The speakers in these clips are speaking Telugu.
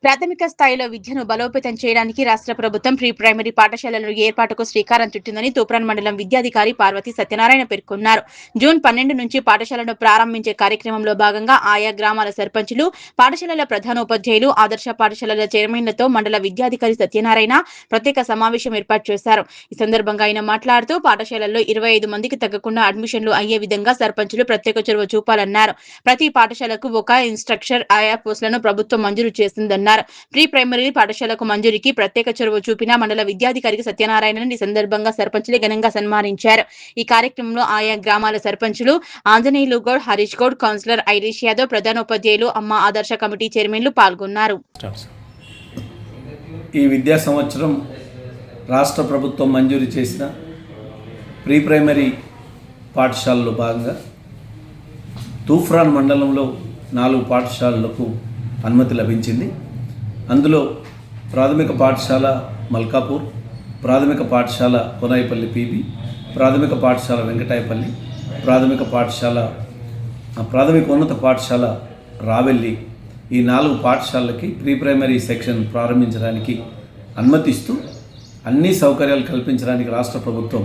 ప్రాథమిక స్థాయిలో విద్యను బలోపేతం చేయడానికి రాష్ట్ర ప్రభుత్వం ప్రీ ప్రైమరీ పాఠశాలల ఏర్పాటుకు శ్రీకారం చుట్టిందని తూప్రాన్ మండలం విద్యాధికారి పార్వతి సత్యనారాయణ పేర్కొన్నారు. జూన్ 12 నుంచి పాఠశాలను ప్రారంభించే కార్యక్రమంలో భాగంగా ఆయా గ్రామాల సర్పంచులు, పాఠశాలల ప్రధానోపాధ్యాయులు, ఆదర్శ పాఠశాలల చైర్మన్లతో మండల విద్యాధికారి సత్యనారాయణ ప్రత్యేక సమావేశం ఏర్పాటు చేశారు. ఈ సందర్భంగా ఆయన మాట్లాడుతూ పాఠశాలల్లో 25 మందికి తగ్గకుండా అడ్మిషన్లు అయ్యే విధంగా సర్పంచులు ప్రత్యేక చొరవ చూపాలన్నారు. ప్రతి పాఠశాలకు ఒక ఇన్స్ట్రక్టర్ ఆయా పోస్టులను ప్రభుత్వం మంజూరు చేసిందన్నారు. ప్రీ ప్రైమరీ పాఠశాలకు మంజూరికి ప్రత్యేక చొరవ చూపిన మండల విద్యాధికారికి సత్యనారాయణను ఈ సందర్భంగా సర్పంచులే ఘనంగా సన్మానించారు. ఈ కార్యక్రమంలో ఆయా గ్రామాల సర్పంచులు ఆంజనేయులు గౌడ్, హరీష్ గౌడ్, కౌన్సిలర్ ఐరిష్ యాదవ్, ప్రధానోపాధ్యాయులు, అమ్మ ఆదర్శ కమిటీ చైర్మన్లు పాల్గొన్నారు. ఈ విద్యా సంవత్సరం రాష్ట్ర ప్రభుత్వం మంజూరు చేసిన ప్రీ ప్రైమరీ పాఠశాలలో భాగంగా తూప్రాన్ మండలంలో 4 పాఠశాలలకు అనుమతి లభించింది. అందులో ప్రాథమిక పాఠశాల మల్కాపూర్, ప్రాథమిక పాఠశాల కొనాయిపల్లి పీబీ, ప్రాథమిక పాఠశాల వెంకటాయపల్లి, ప్రాథమికోన్నత పాఠశాల రావెల్లి, ఈ 4 పాఠశాలలకి ప్రీ ప్రైమరీ సెక్షన్ ప్రారంభించడానికి అనుమతిస్తూ అన్ని సౌకర్యాలు కల్పించడానికి రాష్ట్ర ప్రభుత్వం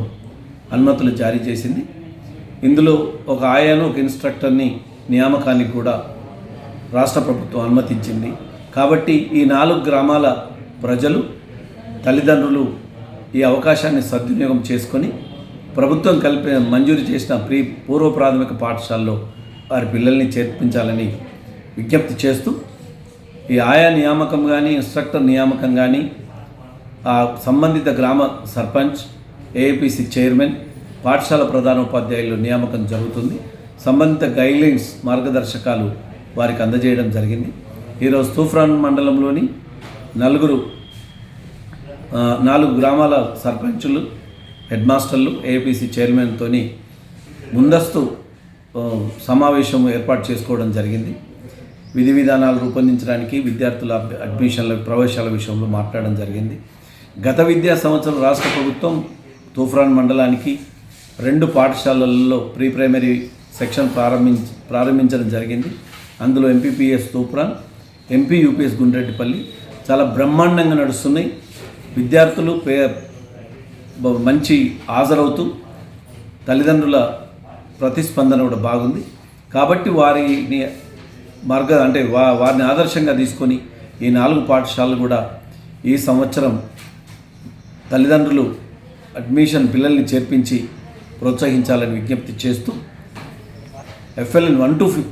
అనుమతులు జారీ చేసింది. ఇందులో ఒక ఆయాను, ఒక ఇన్స్ట్రక్టర్ని నియామకానికి కూడా రాష్ట్ర ప్రభుత్వం అనుమతించింది. కాబట్టి ఈ 4 గ్రామాల ప్రజలు, తల్లిదండ్రులు ఈ అవకాశాన్ని సద్వినియోగం చేసుకొని ప్రభుత్వం మంజూరు చేసిన పూర్వ ప్రాథమిక పాఠశాలలో వారి పిల్లల్ని చేర్పించాలని విజ్ఞప్తి చేస్తూ ఈ ఆయా నియామకం కానీ, ఇన్స్ట్రక్టర్ నియామకం కానీ ఆ సంబంధిత గ్రామ సర్పంచ్, ఏఐపిసి చైర్మన్, పాఠశాల ప్రధానోపాధ్యాయులు నియామకం జరుగుతుంది. సంబంధిత గైడ్లైన్స్, మార్గదర్శకాలు వారికి అందజేయడం జరిగింది. ఈరోజు తూప్రాన్ మండలంలోని 4 గ్రామాల సర్పంచులు, హెడ్ మాస్టర్లు, ఏఐపిసి చైర్మన్తో ముందస్తు సమావేశం ఏర్పాటు చేసుకోవడం జరిగింది. విధి విధానాలు రూపొందించడానికి, విద్యార్థుల అడ్మిషన్ల ప్రవేశాల విషయంలో మాట్లాడడం జరిగింది. గత విద్యా సంవత్సరం రాష్ట్ర ప్రభుత్వం తూప్రాన్ మండలానికి 2 పాఠశాలల్లో ప్రీ ప్రైమరీ సెక్షన్ ప్రారంభించడం జరిగింది. అందులో MPPS Toopran, MP UPS Gundreddipalli చాలా బ్రహ్మాండంగా నడుస్తున్నాయి. విద్యార్థులు మంచి హాజరవుతూ తల్లిదండ్రుల ప్రతిస్పందన కూడా బాగుంది. కాబట్టి వారిని వారిని ఆదర్శంగా తీసుకొని ఈ 4 పాఠశాలలు కూడా ఈ సంవత్సరం తల్లిదండ్రులు పిల్లల్ని చేర్పించి ప్రోత్సహించాలని విజ్ఞప్తి చేస్తూ FLN 1 to 5